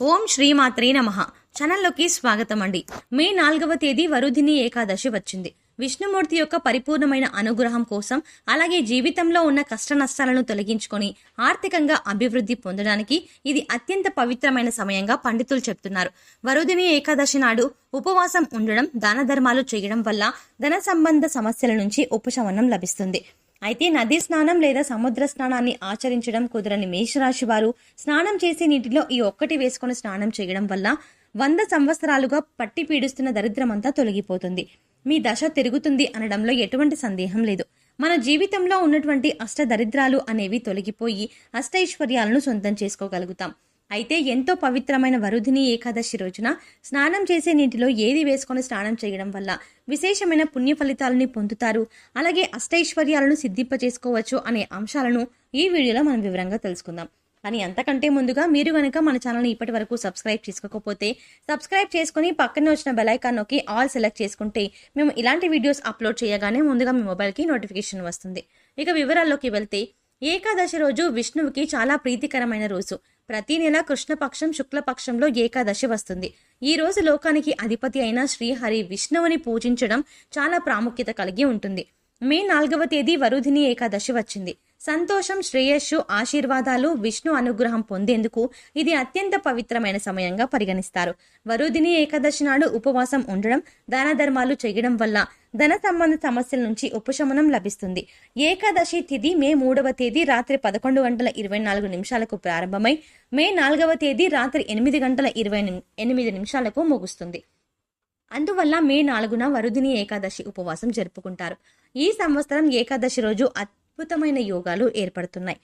ఓం శ్రీమాత్రే నమః. ఛానల్లోకి స్వాగతం అండి. మే 4వ తేదీ వరుధిని ఏకాదశి వచ్చింది. విష్ణుమూర్తి యొక్క పరిపూర్ణమైన అనుగ్రహం కోసం, అలాగే జీవితంలో ఉన్న కష్ట నష్టాలను తొలగించుకొని ఆర్థికంగా అభివృద్ధి పొందడానికి ఇది అత్యంత పవిత్రమైన సమయంగా పండితులు చెప్తున్నారు. వరుధిని ఏకాదశి నాడు ఉపవాసం ఉండడం, దాన ధర్మాలు చేయడం వల్ల ధన సంబంధ సమస్యల నుంచి ఉపశమనం లభిస్తుంది. అయితే నదీ స్నానం లేదా సముద్ర స్నానాన్ని ఆచరించడం కుదరని మేషరాశి వారు స్నానం చేసే నీటిలో ఈ ఒక్కటి వేసుకుని స్నానం చేయడం వల్ల 100 సంవత్సరాలుగా పట్టి పీడిస్తున్న దరిద్రమంతా తొలగిపోతుంది. మీ దశ తిరుగుతుంది అనడంలో ఎటువంటి సందేహం లేదు. మన జీవితంలో ఉన్నటువంటి అష్ట దరిద్రాలు అనేవి తొలగిపోయి అష్టైశ్వర్యాలను సొంతం చేసుకోగలుగుతాం. అయితే ఎంతో పవిత్రమైన వరుధిని ఏకాదశి రోజున స్నానం చేసే నీటిలో ఏది వేసుకొని స్నానం చేయడం వల్ల విశేషమైన పుణ్య ఫలితాలని పొందుతారు, అలాగే అష్టైశ్వర్యాలను సిద్ధింపచేసుకోవచ్చు అనే అంశాలను ఈ వీడియోలో మనం వివరంగా తెలుసుకుందాం. కానీ అంతకంటే ముందుగా మీరు గనక మన ఛానల్ని ఇప్పటి వరకు సబ్స్క్రైబ్ చేసుకోకపోతే సబ్స్క్రైబ్ చేసుకుని పక్కనే వచ్చిన బెల్ ఐకాన్ నొక్కి ఆల్ సెలెక్ట్ చేసుకుంటే మేము ఇలాంటి వీడియోస్ అప్లోడ్ చేయగానే ముందుగా మీ మొబైల్కి నోటిఫికేషన్ వస్తుంది. ఇక వివరాల్లోకి వెళ్తే, ఏకాదశి రోజు విష్ణువుకి చాలా ప్రీతికరమైన రోజు. ప్రతి నెల కృష్ణపక్షం శుక్లపక్షంలో ఏకాదశి వస్తుంది. ఈ రోజు లోకానికి అధిపతి అయిన శ్రీహరి విష్ణువుని పూజించడం చాలా ప్రాముఖ్యత కలిగి ఉంటుంది. మే 4వ తేదీ వరుధిని ఏకాదశి వచ్చింది. సంతోషం, శ్రేయస్సు, ఆశీర్వాదాలు, విష్ణు అనుగ్రహం పొందేందుకు ఇది అత్యంత పవిత్రమైన సమయంగా పరిగణిస్తారు. వరుధిని ఏకాదశి నాడు ఉపవాసం ఉండడం, దాన ధర్మాలు చేయడం వల్ల ధన సంబంధ సమస్యల నుంచి ఉపశమనం లభిస్తుంది. ఏకాదశి తిథి మే 3వ తేదీ రాత్రి 11:24 ప్రారంభమై మే 4వ తేదీ రాత్రి 8:28 ముగుస్తుంది. అందువల్ల మే 4న వరుధిని ఏకాదశి ఉపవాసం జరుపుకుంటారు. ఈ సంవత్సరం ఏకాదశి రోజు అద్భుతమైన యోగాలు ఏర్పడుతున్నాయి.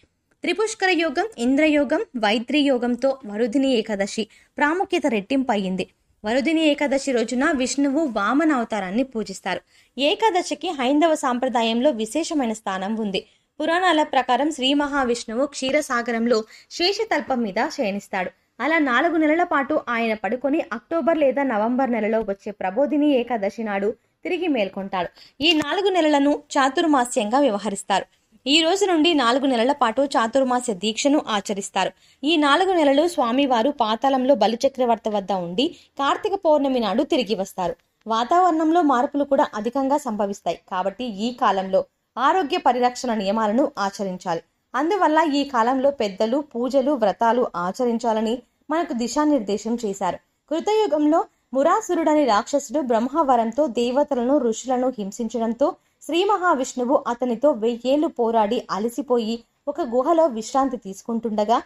త్రిపుష్కర యోగం, ఇంద్రయోగం, వైద్రి యోగంతో వరుధిని ఏకాదశి ప్రాముఖ్యత రెట్టింపు అయింది. వరుధిని ఏకాదశి రోజున విష్ణువు వామన అవతారాన్ని పూజిస్తారు. ఏకాదశికి హైందవ సాంప్రదాయంలో విశేషమైన స్థానం ఉంది. పురాణాల ప్రకారం శ్రీ మహావిష్ణువు క్షీరసాగరంలో శేషతల్పం మీద శయనిస్తాడు. అలా 4 నెలల పాటు ఆయన పడుకొని అక్టోబర్ లేదా నవంబర్ నెలలో వచ్చే ప్రబోధిని ఏకాదశి నాడు తిరిగి మేల్కొంటాడు. ఈ 4 నెలలను చాతుర్మాస్యంగా వ్యవహరిస్తారు. ఈ రోజు నుండి 4 నెలల పాటు చాతుర్మాస్య దీక్షను ఆచరిస్తారు. ఈ 4 నెలలు స్వామివారు పాతాళంలో బలిచక్రవర్తి వద్ద ఉండి కార్తీక పౌర్ణమి నాడు తిరిగి వస్తారు. వాతావరణంలో మార్పులు కూడా అధికంగా సంభవిస్తాయి. కాబట్టి ఈ కాలంలో ఆరోగ్య పరిరక్షణ నియమాలను ఆచరించాలి. అందువల్ల ఈ కాలంలో పెద్దలు పూజలు, వ్రతాలు ఆచరించాలని మనకు దిశానిర్దేశం చేశారు. కృతయుగంలో మురాసురుడని రాక్షసుడు బ్రహ్మవరంతో దేవతలను, ఋషులను హింసించడంతో శ్రీ మహావిష్ణువు అతనితో 1000 ఏళ్లు పోరాడి అలసిపోయి ఒక గుహలో విశ్రాంతి తీసుకుంటుండగా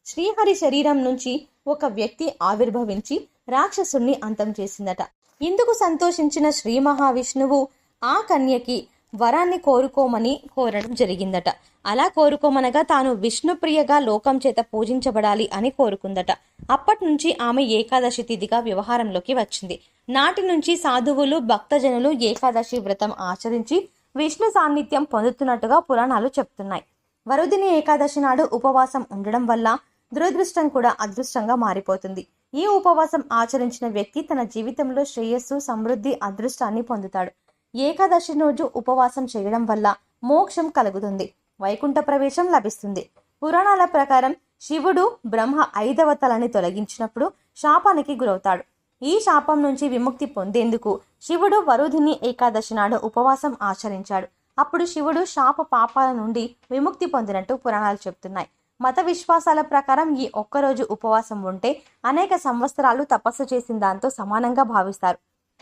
శ్రీహరి శరీరం నుంచి ఒక వ్యక్తి ఆవిర్భవించి రాక్షసుణ్ణి అంతం చేసిందట. ఇందుకు సంతోషించిన శ్రీ మహావిష్ణువు ఆ కన్యకి వరాన్ని కోరుకోమని కోరడం జరిగిందట. అలా కోరుకోమనగా తాను విష్ణుప్రియగా లోకం చేత పూజించబడాలి అని కోరుకుందట. అప్పటి నుంచి ఆమె ఏకాదశి తిథిగా వ్యవహారంలోకి వచ్చింది. నాటి నుంచి సాధువులు, భక్తజనులు ఏకాదశి వ్రతం ఆచరించి విష్ణు సాన్నిధ్యం పొందుతున్నట్టుగా పురాణాలు చెప్తున్నాయి. వరుధిని ఏకాదశి నాడు ఉపవాసం ఉండడం వల్ల దురదృష్టం కూడా అదృష్టంగా మారిపోతుంది. ఈ ఉపవాసం ఆచరించిన వ్యక్తి తన జీవితంలో శ్రేయస్సు, సమృద్ధి, అదృష్టాన్ని పొందుతాడు. ఏకాదశి రోజు ఉపవాసం చేయడం వల్ల మోక్షం కలుగుతుంది, వైకుంఠ ప్రవేశం లభిస్తుంది. పురాణాల ప్రకారం శివుడు బ్రహ్మ 5వ తలని తొలగించినప్పుడు శాపానికి గురవుతాడు. ఈ శాపం నుంచి విముక్తి పొందేందుకు శివుడు వరుధిని ఏకాదశి నాడు ఉపవాసం ఆచరించాడు. అప్పుడు శివుడు శాప పాపాల నుండి విముక్తి పొందినట్టు పురాణాలు చెప్తున్నాయి. మత విశ్వాసాల ప్రకారం ఈ ఒక్కరోజు ఉపవాసం ఉంటే అనేక సంవత్సరాలు తపస్సు చేసిన దాంతో సమానంగా భావిస్తారు.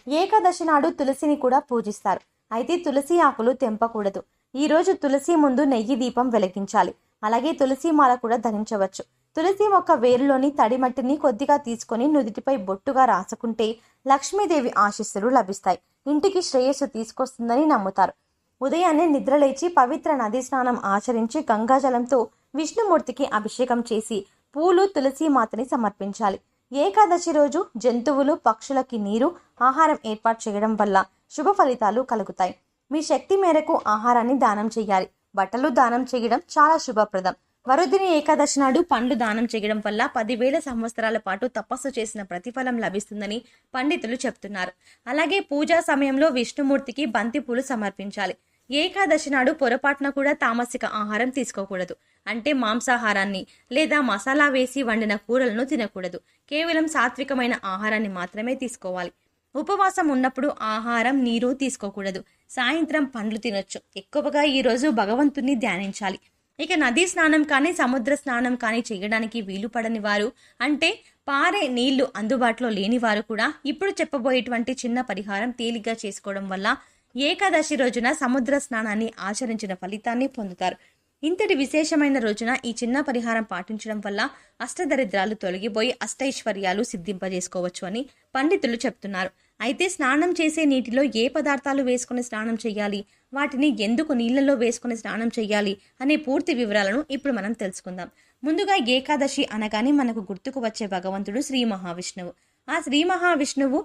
ఏకాదశి నాడు తులసిని కూడా పూజిస్తారు. అయితే తులసి ఆకులు తెంపకూడదు. ఈ రోజు తులసి ముందు నెయ్యి దీపం వెలిగించాలి. అలాగే తులసి మాల కూడా ధరించవచ్చు. తులసి మొక్క వేరులోని తడి మట్టిని కొద్దిగా తీసుకొని నుదిటిపై బొట్టుగా రాసుకుంటే లక్ష్మీదేవి ఆశీస్సులు లభిస్తాయి, ఇంటికి శ్రేయస్సు తీసుకొస్తుందని నమ్ముతారు. ఉదయాన్నే నిద్రలేచి పవిత్ర నదీ స్నానం ఆచరించి గంగాజలంతో విష్ణుమూర్తికి అభిషేకం చేసి పూలు, తులసి మాతని సమర్పించాలి. ఏకాదశి రోజు జంతువులు, పక్షులకి నీరు, ఆహారం ఏర్పాటు చేయడం వల్ల శుభ ఫలితాలు కలుగుతాయి. మీ శక్తి మేరకు ఆహారాన్ని దానం చేయాలి. బట్టలు దానం చేయడం చాలా శుభప్రదం. వరుధిని ఏకాదశి నాడు పండ్లు దానం చేయడం వల్ల 10,000 సంవత్సరాల పాటు తపస్సు చేసిన ప్రతిఫలం లభిస్తుందని పండితులు చెప్తున్నారు. అలాగే పూజా సమయంలో విష్ణుమూర్తికి బంతి పూలు సమర్పించాలి. ఏకాదశి నాడు పొరపాటున కూడా తామసిక ఆహారం తీసుకోకూడదు. అంటే మాంసాహారాన్ని లేదా మసాలా వేసి వండిన కూరలను తినకూడదు. కేవలం సాత్వికమైన ఆహారాన్ని మాత్రమే తీసుకోవాలి. ఉపవాసం ఉన్నప్పుడు ఆహారం, నీరు తీసుకోకూడదు. సాయంత్రం పండ్లు తినొచ్చు. ఎక్కువగా ఈరోజు భగవంతుణ్ణి ధ్యానించాలి. ఇక నదీ స్నానం కానీ సముద్ర స్నానం కానీ చేయడానికి వీలు పడని వారు, అంటే పారే నీళ్లు అందుబాటులో లేని వారు కూడా ఇప్పుడు చెప్పబోయేటువంటి చిన్న పరిహారం తేలిగ్గా చేసుకోవడం వల్ల ఏకాదశి రోజున సముద్ర స్నానాన్ని ఆచరించిన ఫలితాన్ని పొందుతారు. ఇంతటి విశేషమైన రోజున ఈ చిన్న పరిహారం పాటించడం వల్ల అష్టదరిద్రాలు తొలగిపోయి అష్టైశ్వర్యాలు సిద్ధింపజేసుకోవచ్చు అని పండితులు చెప్తున్నారు. అయితే స్నానం చేసే నీటిలో ఏ పదార్థాలు వేసుకుని స్నానం చేయాలి, వాటిని ఎందుకు నీళ్లలో వేసుకుని స్నానం చేయాలి అనే పూర్తి వివరాలను ఇప్పుడు మనం తెలుసుకుందాం. ముందుగా ఏకాదశి అనగానే మనకు గుర్తుకు వచ్చే భగవంతుడు శ్రీ మహావిష్ణువు. ఆ శ్రీ మహావిష్ణువు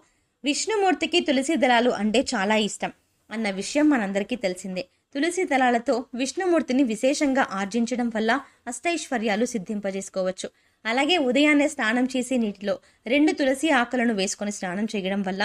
విష్ణుమూర్తికి తులసి దళాలు అంటే చాలా ఇష్టం అన్న విషయం మనందరికీ తెలిసిందే. తులసి దళాలతో విష్ణుమూర్తిని విశేషంగా ఆర్జించడం వల్ల అష్టైశ్వర్యాలు సిద్ధింపజేసుకోవచ్చు. అలాగే ఉదయాన్నే స్నానం చేసే నీటిలో 2 తులసి ఆకులను వేసుకొని స్నానం చేయడం వల్ల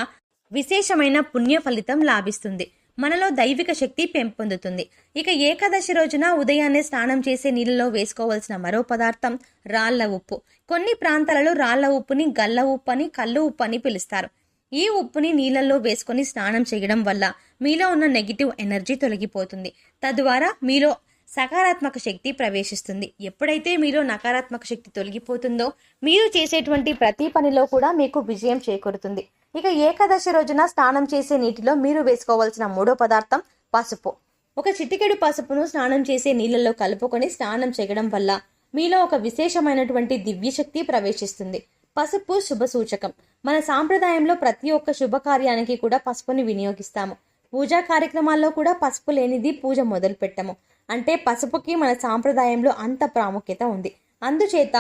విశేషమైన పుణ్య ఫలితం లాభిస్తుంది. మనలో దైవిక శక్తి పెంపొందుతుంది. ఇక ఏకాదశి రోజున ఉదయాన్నే స్నానం చేసే నీళ్ళలో వేసుకోవాల్సిన మరో పదార్థం రాళ్ల ఉప్పు. కొన్ని ప్రాంతాలలో రాళ్ల ఉప్పుని గల్ల ఉప్పు అని, కల్లు ఉప్పు అని పిలుస్తారు. ఈ ఉప్పుని నీళ్ళల్లో వేసుకొని స్నానం చేయడం వల్ల మీలో ఉన్న నెగిటివ్ ఎనర్జీ తొలగిపోతుంది. తద్వారా మీలో సకారాత్మక శక్తి ప్రవేశిస్తుంది. ఎప్పుడైతే మీలో నకారాత్మక శక్తి తొలగిపోతుందో మీరు చేసేటువంటి ప్రతి పనిలో కూడా మీకు విజయం చేకూరుతుంది. ఇక ఏకాదశి రోజున స్నానం చేసే నీటిలో మీరు వేసుకోవాల్సిన 3వ పదార్థం పసుపు. ఒక చిటికెడు పసుపును స్నానం చేసే నీళ్ళల్లో కలుపుకొని స్నానం చేయడం వల్ల మీలో ఒక విశేషమైనటువంటి దివ్యశక్తి ప్రవేశిస్తుంది. పసుపు శుభ సూచకం. మన సాంప్రదాయంలో ప్రతి ఒక్క శుభకార్యానికి కూడా పసుపుని వినియోగిస్తాము. పూజా కార్యక్రమాల్లో కూడా పసుపు లేనిది పూజ మొదలు పెట్టము. అంటే పసుపుకి మన సాంప్రదాయంలో అంత ప్రాముఖ్యత ఉంది. అందుచేత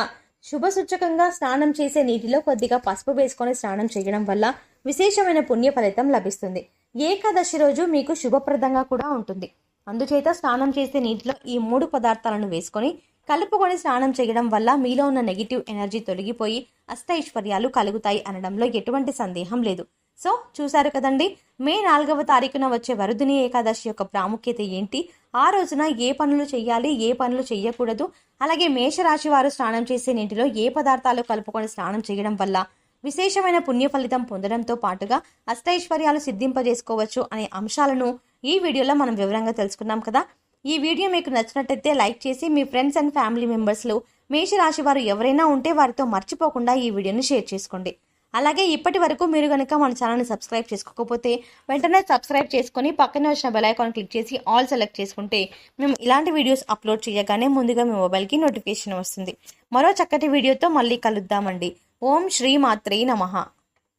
శుభ సూచకంగా స్నానం చేసే నీటిలో కొద్దిగా పసుపు వేసుకొని స్నానం చేయడం వల్ల విశేషమైన పుణ్య ఫలితం లభిస్తుంది. ఏకాదశి రోజు మీకు శుభప్రదంగా కూడా ఉంటుంది. అందుచేత స్నానం చేసే నీటిలో ఈ 3 పదార్థాలను వేసుకొని కలుపుకొని స్నానం చేయడం వల్ల మీలో ఉన్న నెగిటివ్ ఎనర్జీ తొలగిపోయి అష్టైశ్వర్యాలు కలుగుతాయి అనడంలో ఎటువంటి సందేహం లేదు. సో చూశారు కదండి, మే 4వ తారీఖున వచ్చే వరుదిని ఏకాదశి యొక్క ప్రాముఖ్యత ఏంటి, ఆ రోజున ఏ పనులు చేయాలి, ఏ పనులు చేయకూడదు, అలాగే మేషరాశి వారు స్నానం చేసే నీటిలో ఏ పదార్థాలు కలుపుకొని స్నానం చేయడం వల్ల విశేషమైన పుణ్య ఫలితం పొందడంతో పాటుగా అష్టైశ్వర్యాలు సిద్ధింపజేసుకోవచ్చు అనే అంశాలను ఈ వీడియోలో మనం వివరంగా తెలుసుకున్నాం కదా. ఈ వీడియో మీకు నచ్చినట్టయితే లైక్ చేసి మీ ఫ్రెండ్స్ అండ్ ఫ్యామిలీ మెంబర్స్లో మేషరాశి వారు ఎవరైనా ఉంటే వారితో మర్చిపోకుండా ఈ వీడియోని షేర్ చేసుకోండి. అలాగే ఇప్పటి వరకు మీరు కనుక మన ఛానల్ని సబ్స్క్రైబ్ చేసుకోకపోతే వెంటనే సబ్స్క్రైబ్ చేసుకొని పక్కనే వచ్చిన బెల్ ఐకాన్ క్లిక్ చేసి ఆల్ సెలెక్ట్ చేసుకుంటే మేము ఇలాంటి వీడియోస్ అప్లోడ్ చేయగానే ముందుగా మీ మొబైల్కి నోటిఫికేషన్ వస్తుంది. మరో చక్కటి వీడియోతో మళ్ళీ కలుద్దామండి. ఓం శ్రీ మాత్రే నమః.